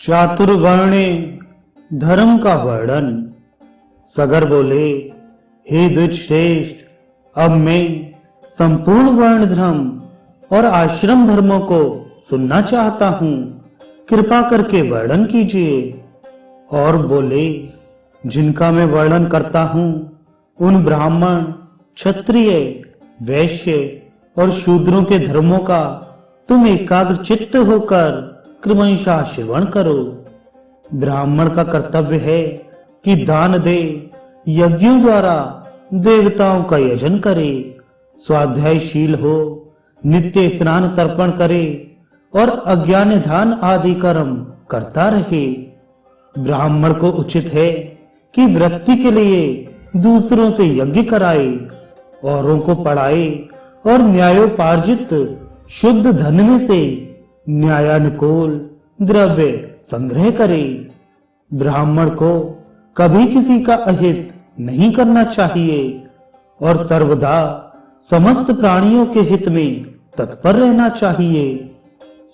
चातुर्वर्णे धर्म का वर्णन। सगर बोले, हे द्विज श्रेष्ठ, अब मैं संपूर्ण वर्ण धर्म और आश्रम धर्मों को सुनना चाहता हूं, कृपा करके वर्णन कीजिए। और बोले, जिनका मैं वर्णन करता हूं उन ब्राह्मण, क्षत्रिय, वैश्य और शूद्रों के धर्मों का तुम एकाग्र चित्त होकर क्रमशः श्रवण करो। ब्राह्मण का कर्तव्य है कि दान दे, यज्ञों द्वारा देवताओं का यजन करे, स्वाध्यायशील हो, नित्य स्नान तर्पण करे और अज्ञान दान आदि कर्म करता रहे। ब्राह्मण को उचित है कि वृत्ति के लिए दूसरों से यज्ञ कराए, औरों को पढ़ाए और न्यायोपार्जित शुद्ध धन में से न्यायानुकूल द्रव्य संग्रह करे। ब्राह्मण को कभी किसी का अहित नहीं करना चाहिए और सर्वदा समस्त प्राणियों के हित में तत्पर रहना चाहिए।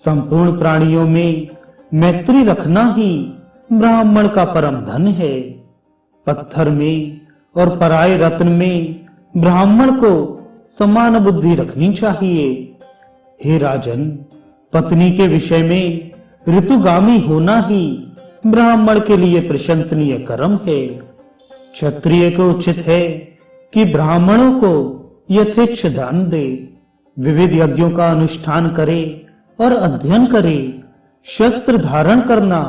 संपूर्ण प्राणियों में मैत्री रखना ही ब्राह्मण का परम धन है। पत्थर में और पराये रत्न में ब्राह्मण को समान बुद्धि रखनी चाहिए। हे राजन, पत्नी के विषय में ऋतुगामी होना ही ब्राह्मण के लिए प्रशंसनीय कर्म है। क्षत्रिय को उचित है कि ब्राह्मणों को यथेच्छ दान दे, विविध यज्ञों का अनुष्ठान करे और अध्ययन करे। शस्त्र धारण करना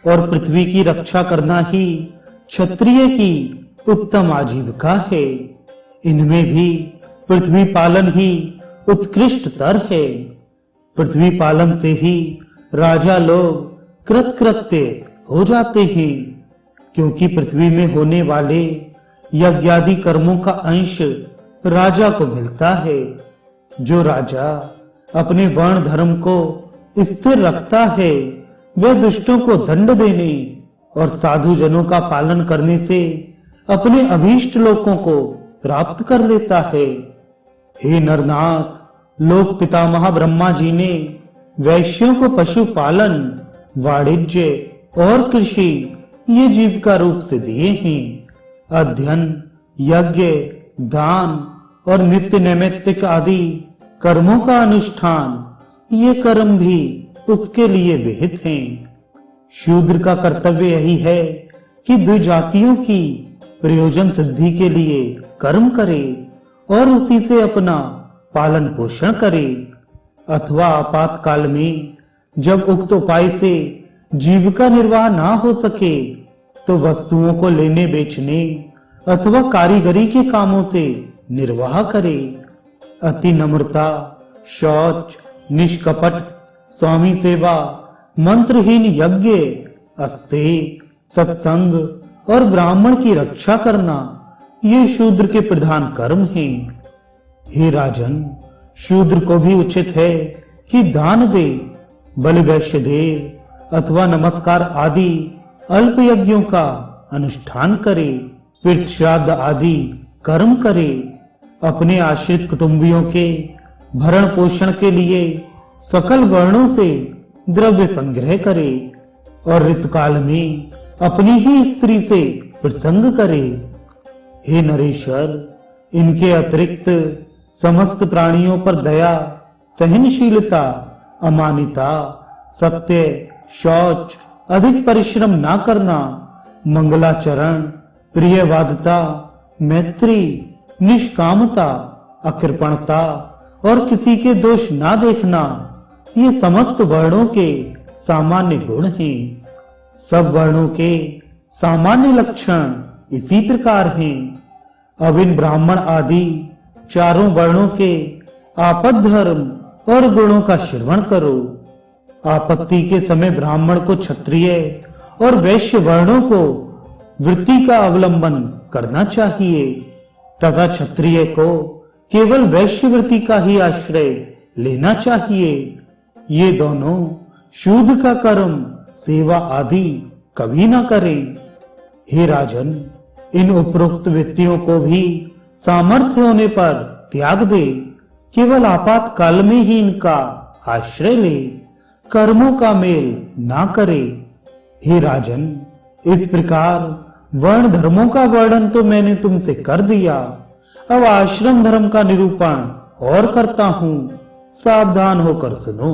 और पृथ्वी की रक्षा करना ही क्षत्रिय की उत्तम आजीविका है। इनमें भी पृथ्वी पालन ही उत्कृष्टतर है। पृथ्वी पालन से ही राजा लोग कृतकृत्य हो जाते हैं, क्योंकि पृथ्वी में होने वाले यज्ञादि कर्मों का अंश राजा को मिलता है। जो राजा अपने वर्ण धर्म को स्थिर रखता है, वह दुष्टों को दंड देने और साधु जनों का पालन करने से अपने अभीष्ट लोकों को प्राप्त कर लेता है। हे नरनाथ, लोक पितामह ब्रह्मा जी ने वैश्यों को पशुपालन, वाणिज्य और कृषि ये जीविका रूप से दिए हैं। अध्ययन, यज्ञ, दान और नित्य नैमित्तिक आदि कर्मों का अनुष्ठान ये कर्म भी उसके लिए विहित हैं। शूद्र का कर्तव्य यही है कि द्विजातियों की प्रयोजन सिद्धि के लिए कर्म करे और उसी से अपना पालन पोषण करे, अथवा आपातकाल में जब उक्त उपाय से जीविका निर्वाह ना हो सके तो वस्तुओं को लेने बेचने अथवा कारीगरी के कामों से निर्वाह करे। अति नम्रता, शौच, निष्कपट, स्वामी सेवा, मंत्रहीन यज्ञ, अस्तेय, सत्संग और ब्राह्मण की रक्षा करना ये शूद्र के प्रधान कर्म हैं। हे राजन, शूद्र को भी उचित है कि दान दे, बलि वैश्य देव अथवा नमस्कार आदि अल्प यज्ञों का अनुष्ठान करे, तीर्थ श्राद्ध आदि कर्म करे, अपने आश्रित कुटुंबियों के भरण पोषण के लिए सकल वर्णों से द्रव्य संग्रह करे और ऋतुकाल में अपनी ही स्त्री से प्रसंग करे। हे नरेश्वर, इनके अतिरिक्त समस्त प्राणियों पर दया, सहनशीलता, अमानिता, सत्य, शौच, अधिक परिश्रम ना करना, मंगलाचरण, प्रियवादता, मैत्री, निष्कामता, अकृपणता और किसी के दोष ना देखना ये समस्त वर्णों के सामान्य गुण हैं। सब वर्णों के सामान्य लक्षण इसी प्रकार हैं। अब इन ब्राह्मण आदि चारों वर्णों के आपद धर्म और गुणों का श्रवण करो। आपत्ति के समय ब्राह्मण को क्षत्रिय और वैश्य वर्णों को वृत्ति का अवलंबन करना चाहिए तथा क्षत्रिय को केवल वैश्य वृत्ति का ही आश्रय लेना चाहिए। ये दोनों शूद्र का कर्म, सेवा आदि कभी न करें। हे राजन, इन उपरोक्त व्यक्तियों को भी सामर्थ्य होने पर त्याग दे, केवल आपातकाल में ही इनका आश्रय ले, कर्मों का मेल ना करे हे राजन, इस प्रकार वर्ण धर्मों का वर्णन तो मैंने तुमसे कर दिया, अब आश्रम धर्म का निरूपण और करता हूं, सावधान होकर सुनो।